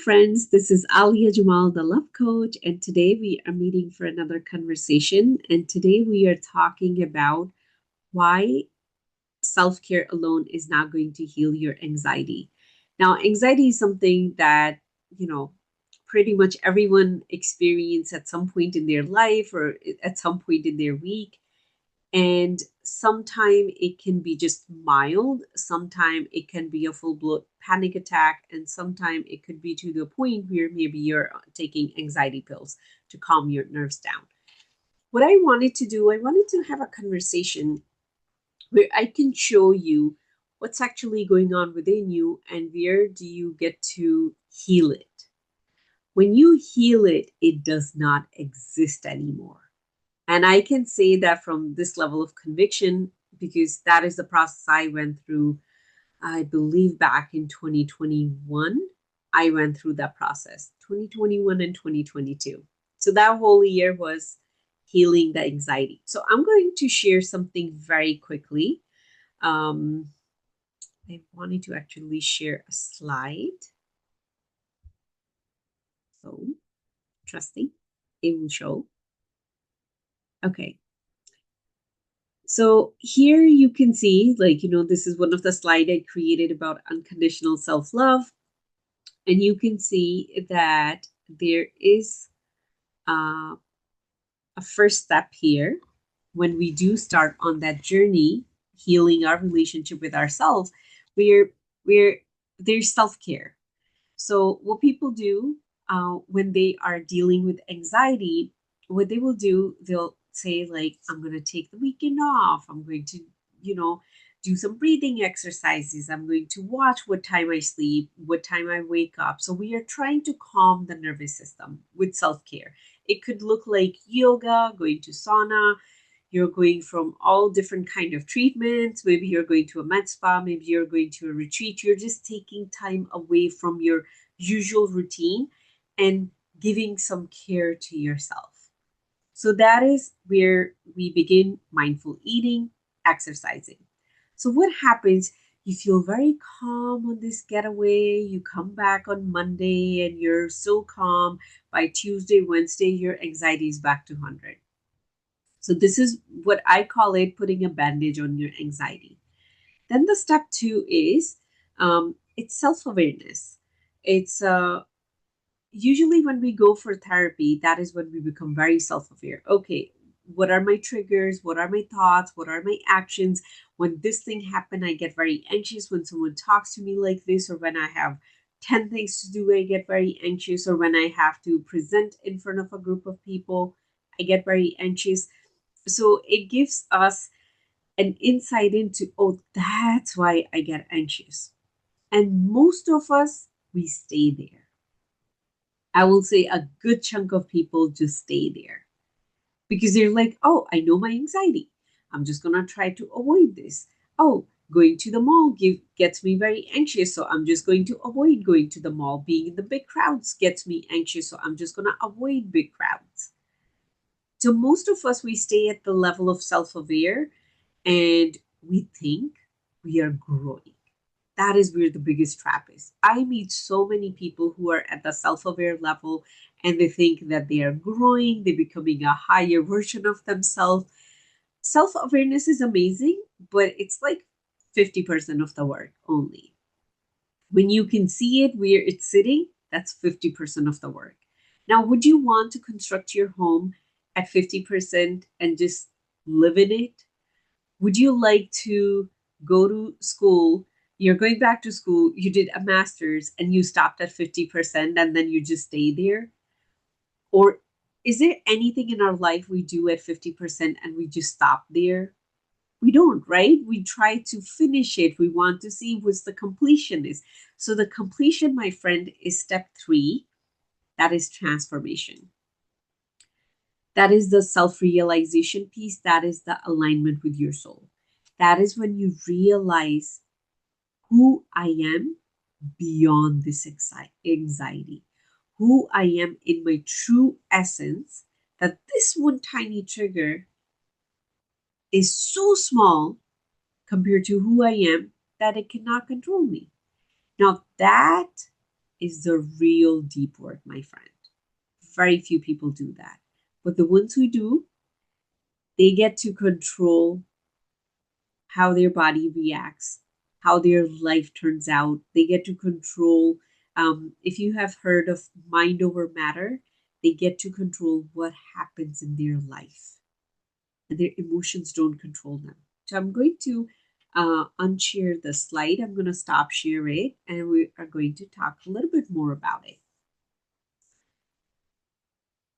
friends. This is Alia Jamal, the Love Coach, and today we are meeting for another conversation. And today we are talking about why self care alone is not going to heal your anxiety. Now, anxiety is something that, you know, pretty much everyone experience at some point in their life or at some point in their week. And sometimes it can be just mild, sometimes it can be a full-blown panic attack, and sometimes it could be to the point where maybe you're taking anxiety pills to calm your nerves down. What I wanted to do, I wanted to have a conversation where I can show you what's actually going on within you and where do you get to heal it. When you heal it, it does not exist anymore. And I can say that from this level of conviction because that is the process I went through, I believe back in 2021. I went through that process, 2021 and 2022. So that whole year was healing the anxiety. So I'm going to share something very quickly. Um, I wanted to actually share a slide. So, trusting it will show. Okay. So here you can see, this is one of the slide I created about unconditional self-love. And you can see that there is uh, a first step here when we do start on that journey, healing our relationship with ourselves, we're there's self-care. So what people do when they are dealing with anxiety, what they will do, they'll say like, I'm going to take the weekend off. I'm going to, you know, do some breathing exercises. I'm going to watch what time I sleep, what time I wake up. So we are trying to calm the nervous system with self-care. It could look like yoga, going to sauna. You're going from all different kind of treatments. Maybe you're going to a med spa. Maybe you're going to a retreat. You're just taking time away from your usual routine and giving some care to yourself. So that is where we begin mindful eating, exercising. So what happens? You feel very calm on this getaway. You come back on Monday and you're so calm. By Tuesday, Wednesday, your anxiety is back to 100. So this is what I call it putting a bandage on your anxiety. Then the step two is it's self awareness. It's usually when we go for therapy, that is when we become very self aware. Okay, what are my triggers? What are my thoughts? What are my actions? When this thing happened, I get very anxious. When someone talks to me like this, or when I have 10 things to do, I get very anxious. Or when I have to present in front of a group of people, I get very anxious. So it gives us an insight into, oh, that's why I get anxious. And most of us, we stay there. I will say a good chunk of people just stay there because they're like, oh, I know my anxiety. I'm just going to try to avoid this. Oh, going to the mall gets me very anxious. So I'm just going to avoid going to the mall. Being in the big crowds gets me anxious. So I'm just going to avoid big crowds. So most of us, we stay at the level of self aware and we think we are growing. That is where the biggest trap is. I meet so many people who are at the self aware level and they think that they are growing, they're becoming a higher version of themselves. Self awareness is amazing, but it's like 50% of the work only. When you can see it where it's sitting, that's 50% of the work. Now, would you want to construct your home at 50% and just live in it? Would you like to go to school? You're going back to school, you did a master's and you stopped at 50% and then you just stay there? Or is there anything in our life we do at 50% and we just stop there? We don't, right? We try to finish it. We want to see what the completion is. So the completion, my friend, is step three. That is transformation. That is the self realization piece. That is the alignment with your soul. That is when you realize who I am beyond this anxiety, who I am in my true essence, that this one tiny trigger is so small compared to who I am that it cannot control me. Now, that is the real deep work, my friend. Very few people do that. But the ones who do, they get to control how their body reacts, how their life turns out. They get to control, if you have heard of mind over matter, they get to control what happens in their life. And their emotions don't control them. So I'm going to unshare the slide. I'm going to stop share it and we are going to talk a little bit more about it.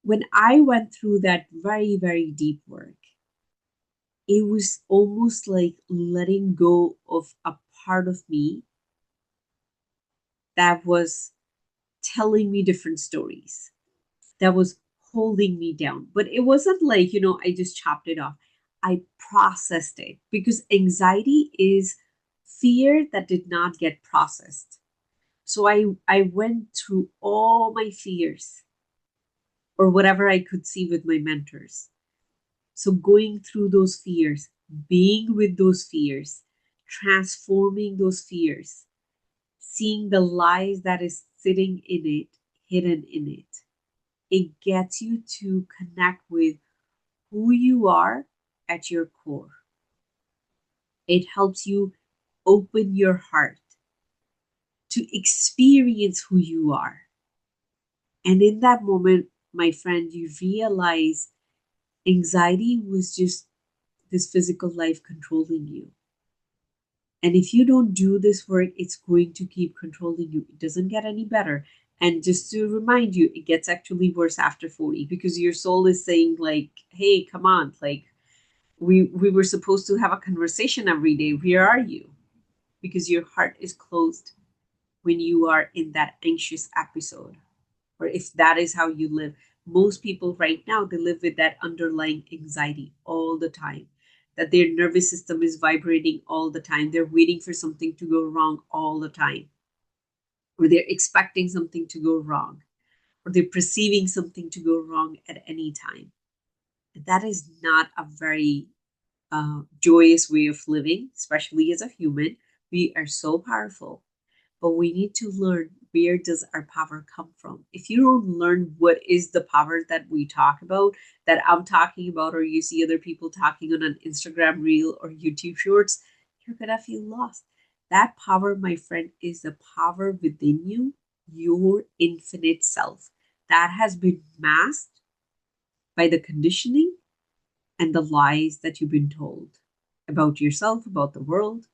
When I went through that very, very deep work, it was almost like letting go of a part of me that was telling me different stories, that was holding me down. But it wasn't like, I just chopped it off. I processed it because anxiety is fear that did not get processed. So I went through all my fears or whatever I could see with my mentors. So going through those fears, being with those fears, transforming those fears, seeing the lies that is sitting in it, hidden in it. It gets you to connect with who you are at your core. It helps you open your heart to experience who you are. And in that moment, my friend, you realize anxiety was just this physical life controlling you. And if you don't do this work, it's going to keep controlling you. It doesn't get any better. And just to remind you, it gets actually worse after 40 because your soul is saying, like, hey, come on, like we were supposed to have a conversation every day. Where are you? Because your heart is closed when you are in that anxious episode, or if that is how you live. Most people right now, they live with that underlying anxiety all the time, that their nervous system is vibrating all the time. They're waiting for something to go wrong all the time, or they're expecting something to go wrong, or they're perceiving something to go wrong at any time. That is not a very joyous way of living, especially as a human. We are so powerful, but we need to learn, where does our power come from. If you don't learn what is the power that we talk about, that I'm talking about, or you see other people talking on an Instagram reel or YouTube shorts, you're gonna feel lost. That power, my friend, is the power within you, your infinite self, that has been masked by the conditioning and the lies that you've been told about yourself, about the world.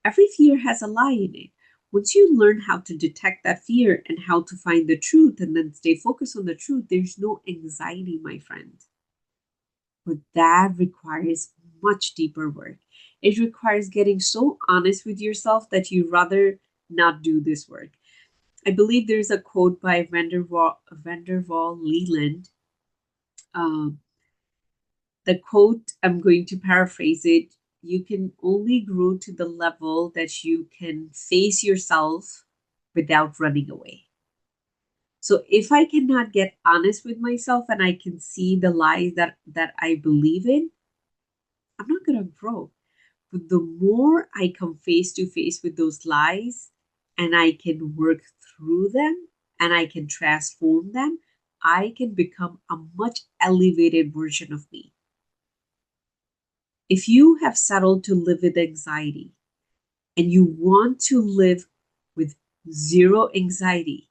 Every fear has a lie in it. Once you learn how to detect that fear and how to find the truth and then stay focused on the truth, there's no anxiety, my friend. But that requires much deeper work. It requires getting so honest with yourself that you rather not do this work. I believe there's a quote by Vanderwall Leland. Um, the quote, I'm going to paraphrase it: you can only grow to the level that you can face yourself without running away. So if I cannot get honest with myself and I can see the lies that I believe in, I'm not going to grow. But the more I come face to face with those lies and I can work through them and I can transform them, I can become a much elevated version of me. If you have settled to live with anxiety and you want to live with zero anxiety,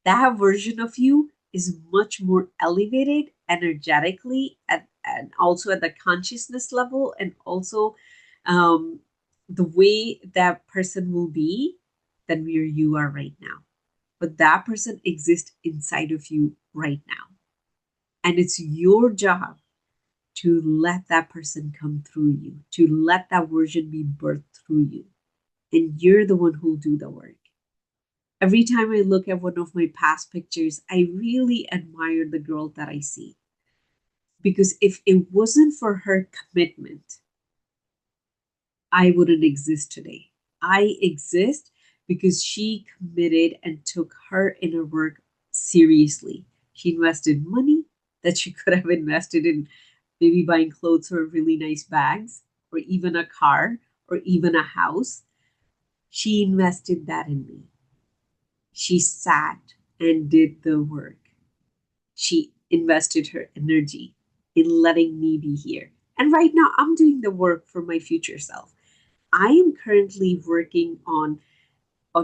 that version of you is much more elevated energetically and also at the consciousness level, and also um, the way that person will be than where you are right now. But that person exists inside of you right now. And it's your job to let that person come through you, to let that version be birthed through you. And you're the one who'll do the work. Every time I look at one of my past pictures, I really admire the girl that I see. Because if it wasn't for her commitment, I wouldn't exist today. I exist because she committed and took her inner work seriously. She invested money that she could have invested in maybe buying clothes or really nice bags, or even a car, or even a house. She invested that in me. She sat and did the work. She invested her energy in letting me be here. And right now, I'm doing the work for my future self. I am currently working on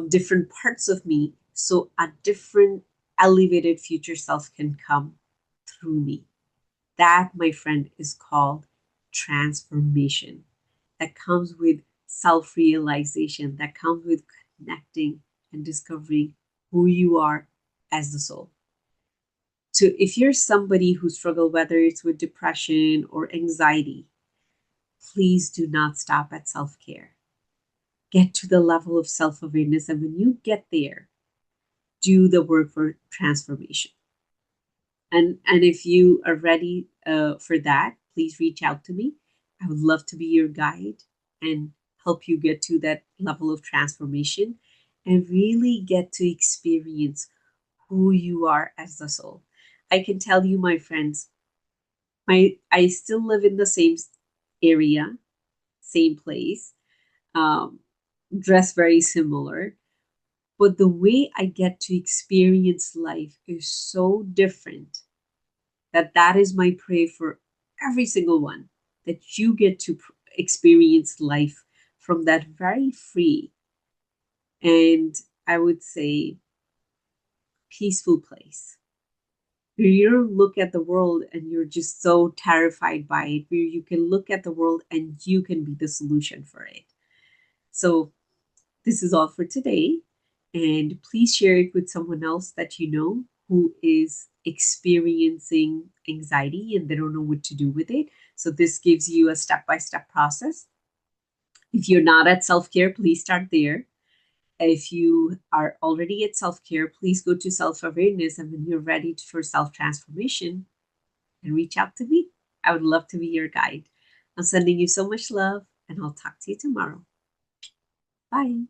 different parts of me so a different elevated future self can come through me. That, my friend, is called transformation. That comes with self realization, that comes with connecting and discovering who you are as the soul. So, if you're somebody who struggles, whether it's with depression or anxiety, please do not stop at self care. Get to the level of self awareness. And when you get there, do the work for transformation. And if you are ready for that, please reach out to me. I would love to be your guide and help you get to that level of transformation and really get to experience who you are as the soul. I can tell you, my friends, I still live in the same area, same place, um, dress very similar, but the way I get to experience life is so different that is my prayer for every single one, that you get to experience life from that very free and, I would say, peaceful place where you don't look at the world and you're just so terrified by it, where you can look at the world and you can be the solution for it. So this is all for today. And please share it with someone else that you know who is experiencing anxiety and they don't know what to do with it. So this gives you a step-by-step process. If you're not at self-care, please start there. If you are already at self-care, please go to self-awareness. And when you're ready for self-transformation, and reach out to me. I would love to be your guide. I'm sending you so much love, and I'll talk to you tomorrow. Bye.